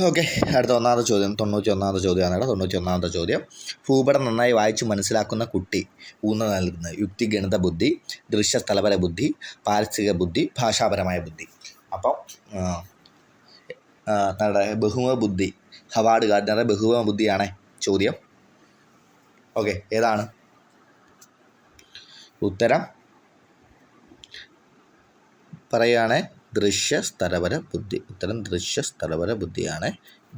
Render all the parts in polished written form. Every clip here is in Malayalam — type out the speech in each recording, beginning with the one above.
ഓക്കെ, അടുത്ത ഒന്നാമത്തെ ചോദ്യം 91ാമത്തെ ചോദ്യമാണ്. 91ാമത്തെ ചോദ്യം: ഭൂപടം നന്നായി വായിച്ച് മനസ്സിലാക്കുന്ന കുട്ടി ഊന്നൽ നൽകുന്നത് യുക്തിഗണിത ബുദ്ധി, ദൃശ്യസ്ഥലപര ബുദ്ധി, പാരിസ്ഥിതിക ബുദ്ധി, ഭാഷാപരമായ ബുദ്ധി. അപ്പം നമ്മുടെ ബഹുമുഖ ബുദ്ധി, ഹവാർഡ് ഗാർഡനറുടെ ബഹുമുഖ ബുദ്ധിയാണ് ചോദ്യം. ഓക്കെ, ഏതാണ് ഉത്തരം? പറയുകയാണെ ദൃശ്യസ്ഥലപര ബുദ്ധി. ഉത്തരം ദൃശ്യസ്ഥലപര ബുദ്ധിയാണ്,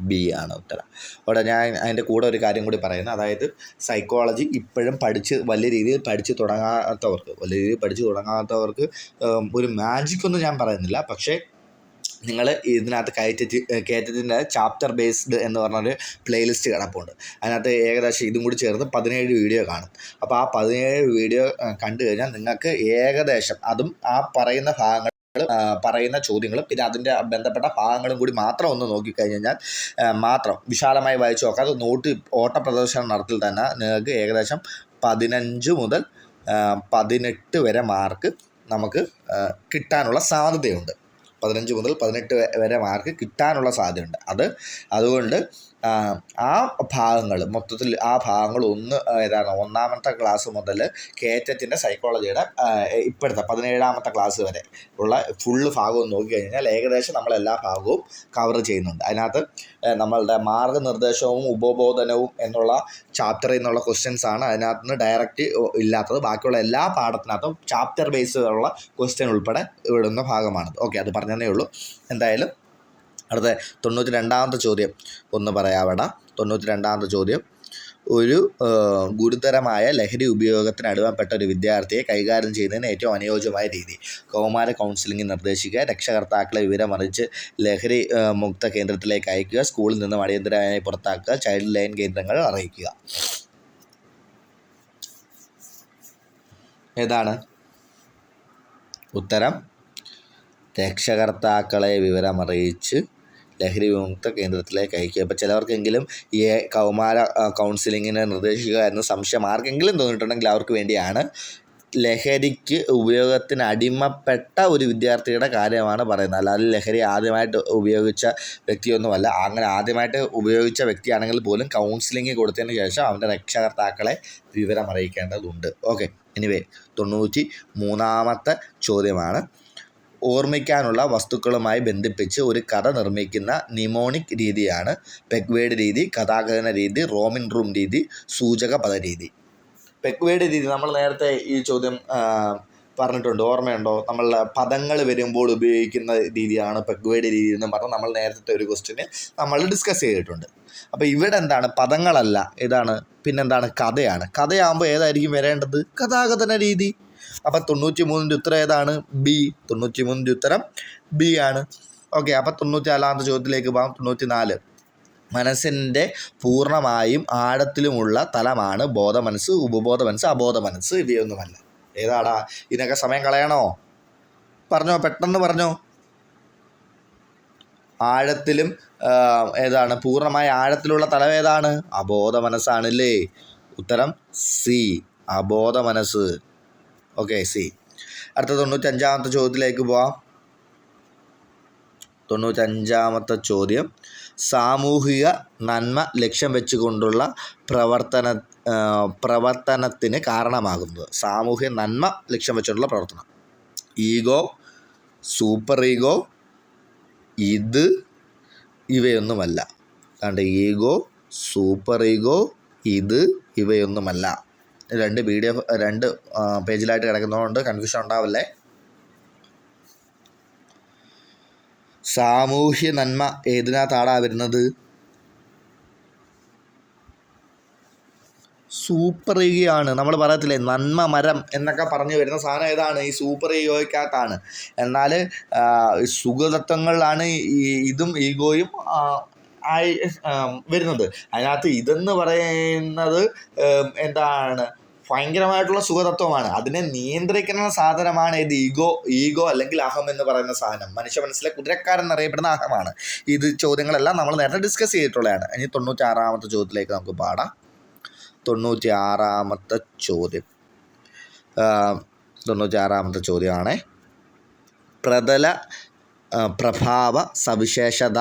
ബി ആണ് ഉത്തരം. അവിടെ ഞാൻ അതിൻ്റെ കൂടെ ഒരു കാര്യം കൂടി പറയുന്നത്, അതായത് സൈക്കോളജി ഇപ്പോഴും വലിയ രീതിയിൽ പഠിച്ച് തുടങ്ങാത്തവർക്ക് ഒരു മാജിക്കൊന്നും ഞാൻ പറയുന്നില്ല. പക്ഷേ നിങ്ങൾ ഇതിനകത്ത് കയറ്റത്തിൻ്റെ ചാപ്റ്റർ ബേസ്ഡ് എന്ന് പറഞ്ഞൊരു പ്ലേലിസ്റ്റ് കിടപ്പുണ്ട്. അതിനകത്ത് ഏകദേശം ഇതും കൂടി ചേർത്ത് 17 വീഡിയോ കാണും. അപ്പോൾ ആ 17 വീഡിയോ കണ്ടു കഴിഞ്ഞാൽ നിങ്ങൾക്ക് ഏകദേശം അതും ആ പറയുന്ന ചോദ്യങ്ങളും പിന്നെ അതിൻ്റെ ബന്ധപ്പെട്ട ഭാഗങ്ങളും കൂടി മാത്രം ഒന്ന് നോക്കിക്കഴിഞ്ഞാൽ മാത്രം വിശാലമായി വായിച്ചു നോക്കാം. അത് ഓട്ടപ്രദർശനം നടത്തിൽ തന്നെ നിങ്ങൾക്ക് ഏകദേശം 15 മുതൽ 18 വരെ മാർക്ക് നമുക്ക് കിട്ടാനുള്ള സാധ്യതയുണ്ട്. 15 മുതൽ 18 വരെ മാർക്ക് കിട്ടാനുള്ള സാധ്യതയുണ്ട്. അതുകൊണ്ട് ആ ഭാഗങ്ങൾ മൊത്തത്തിൽ ഏതാണ് ഒന്നാമത്തെ ക്ലാസ് മുതൽ കേറ്റത്തിൻ്റെ സൈക്കോളജിയുടെ ഇപ്പോഴത്തെ 17ാമത്തെ ക്ലാസ് വരെ ഉള്ള ഫുള്ള് ഭാഗവും നോക്കിക്കഴിഞ്ഞാൽ ഏകദേശം നമ്മളെല്ലാ ഭാഗവും കവർ ചെയ്യുന്നുണ്ട്. അതിനകത്ത് നമ്മളുടെ മാർഗ്ഗനിർദ്ദേശവും ഉപബോധനവും എന്നുള്ള ചാപ്റ്ററിൽ നിന്നുള്ള ക്വസ്റ്റ്യൻസാണ് അതിനകത്ത് നിന്ന് ഡയറക്റ്റ് ഇല്ലാത്തത്. ബാക്കിയുള്ള എല്ലാ പാഠത്തിനകത്തും ചാപ്റ്റർ ബേസിലുള്ള ക്വസ്റ്റ്യൻ ഉൾപ്പെടെ ഇടുന്ന ഭാഗമാണത്. ഓക്കെ, അത് പറഞ്ഞതേ ഉള്ളൂ. എന്തായാലും അടുത്ത 92ാമത്തെ ചോദ്യം ഒന്ന് പറയാവട. 92ാമത്തെ ചോദ്യം: ഒരു ഗുരുതരമായ ലഹരി ഉപയോഗത്തിന് അടിമപ്പെട്ട ഒരു വിദ്യാർത്ഥിയെ കൈകാര്യം ചെയ്യുന്നതിന് ഏറ്റവും അനുയോജ്യമായ രീതി: കൗമാര കൗൺസിലിംഗ് നിർദ്ദേശിക്കുക, രക്ഷകർത്താക്കളെ വിവരമറിയിച്ച് ലഹരി മുക്ത കേന്ദ്രത്തിലേക്ക് അയക്കുക, സ്കൂളിൽ നിന്നും അടിയന്തരമായി പുറത്താക്കുക, ചൈൽഡ് ലൈൻ കേന്ദ്രങ്ങൾ അറിയിക്കുക. ഏതാണ് ഉത്തരം? രക്ഷകർത്താക്കളെ വിവരമറിയിച്ച് ലഹരി വിമുക്ത കേന്ദ്രത്തിലേക്ക് അയക്കുക. അപ്പോൾ ചിലവർക്കെങ്കിലും ഈ കൗമാര കൗൺസിലിങ്ങിനെ നിർദ്ദേശിക്കുക എന്ന സംശയം ആർക്കെങ്കിലും തോന്നിയിട്ടുണ്ടെങ്കിൽ അവർക്ക് വേണ്ടിയാണ്. ലഹരിക്ക് ഉപയോഗത്തിന് അടിമപ്പെട്ട ഒരു വിദ്യാർത്ഥിയുടെ കാര്യമാണ് പറയുന്നത്. അല്ലാതെ ലഹരി ആദ്യമായിട്ട് ഉപയോഗിച്ച വ്യക്തിയൊന്നുമല്ല. അങ്ങനെ ആദ്യമായിട്ട് ഉപയോഗിച്ച വ്യക്തിയാണെങ്കിൽ പോലും കൗൺസിലിംഗ് കൊടുത്തതിന് ശേഷം അവൻ്റെ രക്ഷകർത്താക്കളെ വിവരമറിയിക്കേണ്ടതുണ്ട്. ഓക്കെ, എനിവേ 93ാമത്തെ ചോദ്യമാണ്: ഓർമ്മിക്കാനുള്ള വസ്തുക്കളുമായി ബന്ധിപ്പിച്ച് ഒരു കഥ നിർമ്മിക്കുന്ന നിമോണിക് രീതിയാണ് പെഗ്വേഡ് രീതി, കഥാകഥന രീതി, റോമിൻ റൂം രീതി, സൂചക പദ രീതി. പെഗ്വേഡ് രീതി നമ്മൾ നേരത്തെ ഈ ചോദ്യം പറഞ്ഞിട്ടുണ്ട്, ഓർമ്മയുണ്ടോ? നമ്മളുടെ പദങ്ങൾ വരുമ്പോൾ ഉപയോഗിക്കുന്ന രീതിയാണ് പെഗ്വേഡ് രീതി എന്ന് പറഞ്ഞാൽ നമ്മൾ നേരത്തെ ഒരു ക്വസ്റ്റ്യന് നമ്മൾ ഡിസ്കസ് ചെയ്തിട്ടുണ്ട്. അപ്പോൾ ഇവിടെ എന്താണ്? പദങ്ങളല്ല, ഇതാണ് പിന്നെന്താണ്? കഥയാണ്. കഥയാകുമ്പോൾ ഏതായിരിക്കും വരേണ്ടത്? കഥാകഥന രീതി. അപ്പം 93ൻ്റെ ഉത്തരം ഏതാണ്? ബി. 93ൻ്റെ ഉത്തരം ബി ആണ്. ഓക്കെ, അപ്പം 94ാമത്തെ ചോദ്യത്തിലേക്ക് പോകാം. 94: മനസ്സിൻ്റെ പൂർണ്ണമായും ആഴത്തിലുമുള്ള തലമാണ് ബോധ മനസ്സ്, ഉപബോധ മനസ്സ്, അബോധ മനസ്സ്. ഇവയൊന്നുമല്ല. ഏതാടാ? ഇതിനൊക്കെ സമയം കളയണോ? പറഞ്ഞോ, പെട്ടെന്ന് പറഞ്ഞോ. ആഴത്തിലും ഏതാണ്? പൂർണ്ണമായ ആഴത്തിലുള്ള തലം ഏതാണ്? അബോധ മനസ്സാണല്ലേ. ഉത്തരം സി, അബോധ മനസ്സ്. Okay, C. അടുത്ത 95ാമത്തെ ചോദ്യത്തിലേക്ക് പോവാം. 95ാമത്തെ ചോദ്യം: സാമൂഹിക നന്മ ലക്ഷ്യം വെച്ചുകൊണ്ടുള്ള പ്രവർത്തനത്തിന് കാരണമാകുന്നത്. സാമൂഹിക നന്മ ലക്ഷ്യം വെച്ചുകൊണ്ടുള്ള പ്രവർത്തനം: ഈഗോ, സൂപ്പർ ഈഗോ, ഇവയൊന്നുമല്ല. കണ്ട്, ഈഗോ, സൂപ്പർ ഈഗോ, ഇവയൊന്നുമല്ല. 2 പേജിലായിട്ട് കിടക്കുന്നതുകൊണ്ട് കൺഫ്യൂഷൻ ഉണ്ടാവല്ലേ. സാമൂഹ്യ നന്മ ഏതിനകത്താടാ വരുന്നത്? സൂപ്പർ ഈഗോയാണ്. നമ്മൾ പറയത്തില്ലേ നന്മ മരം എന്നൊക്കെ പറഞ്ഞു വരുന്ന സാധനം ഏതാണ്? ഈ സൂപ്പർ ഈഗോയ്ക്കകത്താണ്. എന്നാൽ സുഖതത്വങ്ങളിലാണ് ഇതും ഈഗോയും വരുന്നത്. അതിനകത്ത് ഇതെന്ന് പറയുന്നത് എന്താണ്? ഭയങ്കരമായിട്ടുള്ള സുഖതത്വമാണ്. അതിനെ നിയന്ത്രിക്കുന്ന സാധനമാണ് ഇത് ഈഗോ അല്ലെങ്കിൽ അഹം എന്ന് പറയുന്ന സാധനം. മനുഷ്യ മനസ്സിലെ കുതിരക്കാരൻ എന്നറിയപ്പെടുന്ന അഹമാണ്. ഇത് ചോദ്യങ്ങളെല്ലാം നമ്മൾ നേരത്തെ ഡിസ്കസ് ചെയ്തിട്ടുള്ളതാണ്. ഇനി 96ാമത്തെ ചോദ്യത്തിലേക്ക് നമുക്ക് പാടാം. 96ാമത്തെ ചോദ്യം 96ാമത്തെ ചോദ്യമാണ്: പ്രതല പ്രഭാവ സവിശേഷത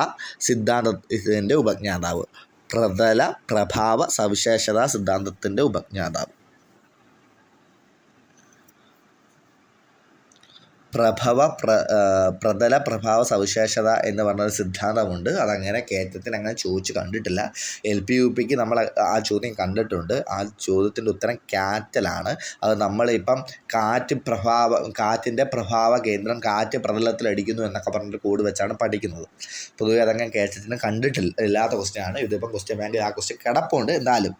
സിദ്ധാന്തത്തിൻ്റെ ഉപജ്ഞാതാവ്. പ്രതല പ്രഭാവ സവിശേഷത സിദ്ധാന്തത്തിൻ്റെ ഉപജ്ഞാതാവ്. പ്രതല പ്രഭാവ സവിശേഷത എന്ന് പറഞ്ഞൊരു സിദ്ധാന്തമുണ്ട്. അതങ്ങനെ കയറ്റത്തിന് അങ്ങനെ ചോദിച്ച് കണ്ടിട്ടില്ല. LP UPക്ക് നമ്മൾ ആ ചോദ്യം കണ്ടിട്ടുണ്ട്. ആ ചോദ്യത്തിൻ്റെ ഉത്തരം കാറ്റലാണ്. അത് നമ്മളിപ്പം കാറ്റിൻ്റെ പ്രഭാവ കേന്ദ്രം കാറ്റ് പ്രതലത്തിലടിക്കുന്നു എന്നൊക്കെ പറഞ്ഞിട്ട് കോഡ് വെച്ചാണ് പഠിക്കുന്നത്. പൊതുവെ അതങ്ങനെ കയറ്റത്തിന് ഇല്ലാത്ത ക്വസ്റ്റ്യനാണ്. ഇതിപ്പം ക്വസ്റ്റ്യൻ ബാങ്കിൽ ആ ക്വസ്റ്റ്യൻ കിടപ്പുണ്ട്. എന്തായാലും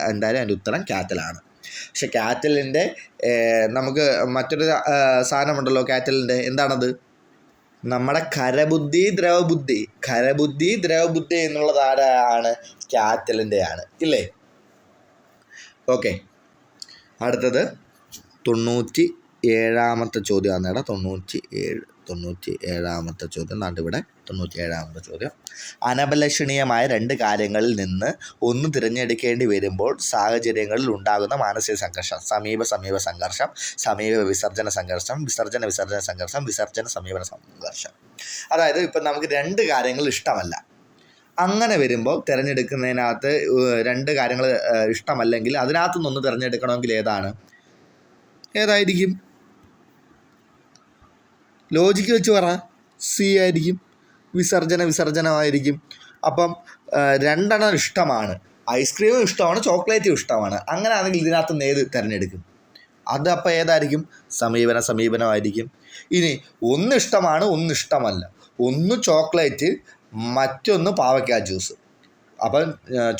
അതിൻ്റെ ഉത്തരം കാറ്റലാണ്. പക്ഷെ കാറ്റലിൻ്റെ നമുക്ക് മറ്റൊരു സാധനമുണ്ടല്ലോ കാറ്റലിൻ്റെ. എന്താണത്? നമ്മുടെ ഖരബുദ്ധി ദ്രവബുദ്ധി എന്നുള്ളത് ആരാണ്? കാറ്റലിൻ്റെ ആണ് ഇല്ലേ? ഓക്കെ, അടുത്തത് 97ാമത്തെ ചോദ്യമാണ്. 97ാമത്തെ ചോദ്യം. ഇവിടെ 97ാമത്തെ ചോദ്യം. അനഭിലഷണീയമായ 2 കാര്യങ്ങളിൽ നിന്ന് ഒന്ന് തിരഞ്ഞെടുക്കേണ്ടി വരുമ്പോൾ സാഹചര്യങ്ങളിൽ ഉണ്ടാകുന്ന മാനസിക സംഘർഷം. സമീപ സംഘർഷം, സമീപ വിസർജന സംഘർഷം, വിസർജന സംഘർഷം, വിസർജന സമീപന സംഘർഷം. അതായത് ഇപ്പം നമുക്ക് 2 കാര്യങ്ങൾ ഇഷ്ടമല്ല. അങ്ങനെ വരുമ്പോൾ തിരഞ്ഞെടുക്കുന്നതിനകത്ത് 2 കാര്യങ്ങൾ ഇഷ്ടമല്ലെങ്കിൽ അതിനകത്തു നിന്നൊന്ന് തിരഞ്ഞെടുക്കണമെങ്കിൽ ഏതായിരിക്കും? ലോജിക്ക് വെച്ച് പറ. സി ആയിരിക്കും. വിസർജനമായിരിക്കും. അപ്പം 2 ഇഷ്ടമാണ്. ഐസ്ക്രീമും ഇഷ്ടമാണ്, ചോക്ലേറ്റും ഇഷ്ടമാണ്. അങ്ങനെയാണെങ്കിൽ ഇതിനകത്ത് നിന്ന് ഏത് തിരഞ്ഞെടുക്കും? അത് അപ്പോൾ ഏതായിരിക്കും? സമീപനമായിരിക്കും. ഇനി ഒന്ന് ഇഷ്ടമാണ്, ഒന്ന് ഇഷ്ടമല്ല. ഒന്ന് ചോക്ലേറ്റ്, മറ്റൊന്ന് പാവയ്ക്ക ജ്യൂസ്. അപ്പം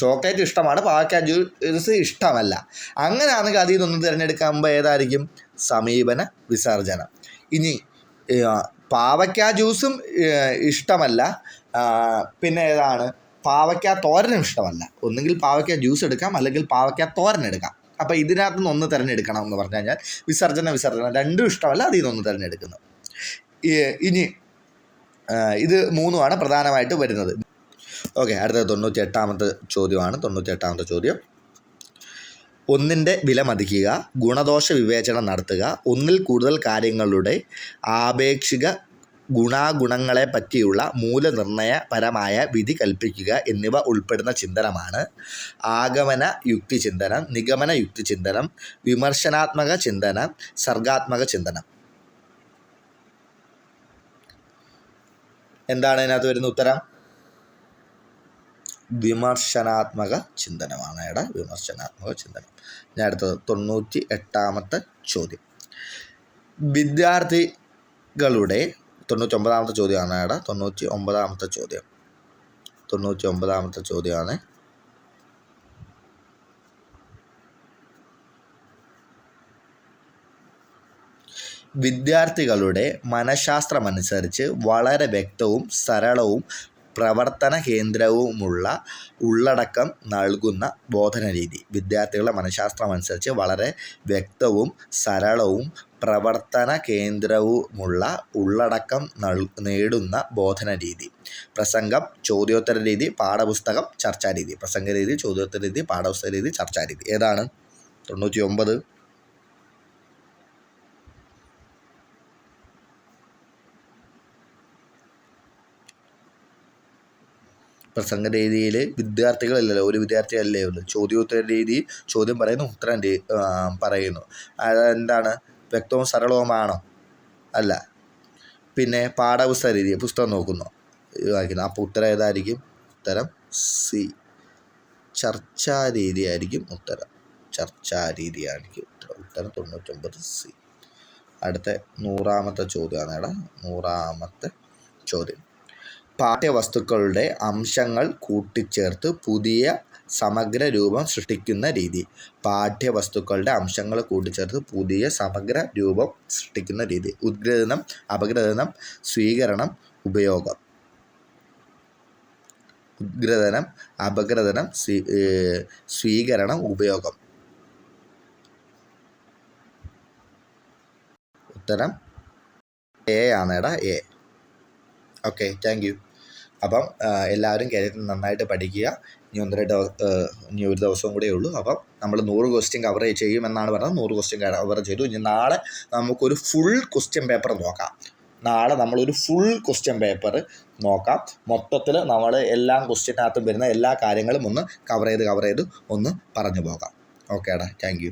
ചോക്ലേറ്റ് ഇഷ്ടമാണ്, പാവയ്ക്ക ജ്യൂസ് ഇഷ്ടമല്ല. അങ്ങനെയാണെങ്കിൽ അതിൽ നിന്നൊന്ന് തിരഞ്ഞെടുക്കുമ്പോൾ ഏതായിരിക്കും? സമീപന വിസർജനം. ഇനി പാവയ്ക്ക ജ്യൂസും ഇഷ്ടമല്ല, പിന്നെ ഏതാണ്? പാവയ്ക്ക തോരനും ഇഷ്ടമല്ല. ഒന്നുകിൽ പാവയ്ക്ക ജ്യൂസ് എടുക്കാം, അല്ലെങ്കിൽ പാവയ്ക്ക തോരൻ എടുക്കാം. അപ്പോൾ ഇതിനകത്ത് നിന്ന് ഒന്ന് തിരഞ്ഞെടുക്കണം എന്ന് പറഞ്ഞു കഴിഞ്ഞാൽ വിസർജനം 2 ഇഷ്ടമല്ല, അതിൽ നിന്നൊന്ന് തിരഞ്ഞെടുക്കുന്നു. ഇനി ഇത് 3 പ്രധാനമായിട്ട് വരുന്നത്. ഓക്കെ, അടുത്തത് 98ാമത്തെ ചോദ്യമാണ്. 98ാമത്തെ ചോദ്യം. ഒന്നിൻ്റെ വില മതിക്കുക, ഗുണദോഷ വിവേചനം നടത്തുക, ഒന്നിൽ കൂടുതൽ കാര്യങ്ങളുടെ ആപേക്ഷിക ഗുണാഗുണങ്ങളെ പറ്റിയുള്ള മൂല്യനിർണ്ണയപരമായ വിധി കൽപ്പിക്കുക എന്നിവ ഉൾപ്പെടുന്ന ചിന്തനമാണ് ആഗമന യുക്തി ചിന്തനം, നിഗമന യുക്തി ചിന്തനം, വിമർശനാത്മക ചിന്തനം, സർഗാത്മക ചിന്തനം. എന്താണ് ഇതിനകത്ത് വരുന്ന ഉത്തരം? വിമർശനാത്മക ചിന്തനമാണ്. വിമർശനാത്മക ചിന്തനം. ഞാൻ അടുത്തത് 98ാമത്തെ ചോദ്യം. വിദ്യാർത്ഥികളുടെ 99ാമത്തെ ചോദ്യമാണ്. 99ാമത്തെ ചോദ്യം. 99ാമത്തെ ചോദ്യമാണ്. വിദ്യാർത്ഥികളുടെ മനഃശാസ്ത്രമനുസരിച്ച് വളരെ വ്യക്തവും സരളവും പ്രവർത്തന കേന്ദ്രവുമുള്ള ഉള്ളടക്കം നൽകുന്ന ബോധനരീതി. വിദ്യാർത്ഥികളുടെ മനഃശാസ്ത്രമനുസരിച്ച് വളരെ വ്യക്തവും സരളവും പ്രവർത്തന കേന്ദ്രവുമുള്ള ഉള്ളടക്കം നേടുന്ന ബോധനരീതി. പ്രസംഗം, ചോദ്യോത്തര രീതി, പാഠപുസ്തകം, ചർച്ചാരീതി. പ്രസംഗരീതി, ചോദ്യോത്തര രീതി, പാഠപുസ്തക രീതി, ചർച്ചാരീതി. ഏതാണ്? 99. പ്രസംഗരീതിയിൽ വിദ്യാർത്ഥികളില്ലല്ലോ, ഒരു വിദ്യാർത്ഥിയല്ലേ ഉള്ളൂ. ചോദ്യോത്തര രീതി ചോദ്യം പറയുന്നു, ഉത്തരം പറയുന്നു. അതെന്താണ്? വ്യക്തവും സരളവുമാണോ? അല്ല. പിന്നെ പാഠപുസ്തക രീതി, പുസ്തകം നോക്കുന്നു, വായിക്കുന്നു. അപ്പോൾ ഉത്തരം ഏതായിരിക്കും? ഉത്തരം സി, ചർച്ചാരീതി ആയിരിക്കും ഉത്തരം. ചർച്ചാരീതിയായിരിക്കും ഉത്തരം 99 സി. അടുത്ത 100ാമത്തെ ചോദ്യമാണ്. 100ാമത്തെ ചോദ്യം. പാഠ്യവസ്തുക്കളുടെ അംശങ്ങൾ കൂട്ടിച്ചേർത്ത് പുതിയ സമഗ്ര രൂപം സൃഷ്ടിക്കുന്ന രീതി. പാഠ്യവസ്തുക്കളുടെ അംശങ്ങൾ കൂട്ടിച്ചേർത്ത് പുതിയ സമഗ്ര രൂപം സൃഷ്ടിക്കുന്ന രീതി. ഉദ്ഗ്രഥനം, അപഗ്രഥനം, സ്വീകരണം, ഉപയോഗം. ഉദ്ഗ്രഥനം, അപഗ്രഥനം, സ്വീകരണം, ഉപയോഗം. ഉത്തരം എ ആണ്. എ. Okay, thank you. അപ്പം എല്ലാവരും കേരളത്തിൽ നന്നായിട്ട് പഠിക്കുക. ഇനി ഒരു ദിവസവും കൂടെ ഉള്ളൂ. അപ്പം നമ്മൾ 100 ക്വസ്റ്റ്യൻ കവർ ചെയ്യുമെന്നാണ് പറഞ്ഞത്. 100 ക്വസ്റ്റ്യൻ കവർ ചെയ്തു. ഇനി നാളെ നമുക്കൊരു ഫുൾ ക്വസ്റ്റ്യൻ പേപ്പർ നോക്കാം. നാളെ നമ്മളൊരു ഫുൾ ക്വസ്റ്റ്യൻ പേപ്പർ നോക്കാം. മൊത്തത്തിൽ നമ്മൾ എല്ലാ ക്വസ്റ്റ്യനകത്തും വരുന്ന എല്ലാ കാര്യങ്ങളും ഒന്ന് കവർ ചെയ്ത് ഒന്ന് പറഞ്ഞു പോകാം. ഓക്കേടാ, താങ്ക് യു.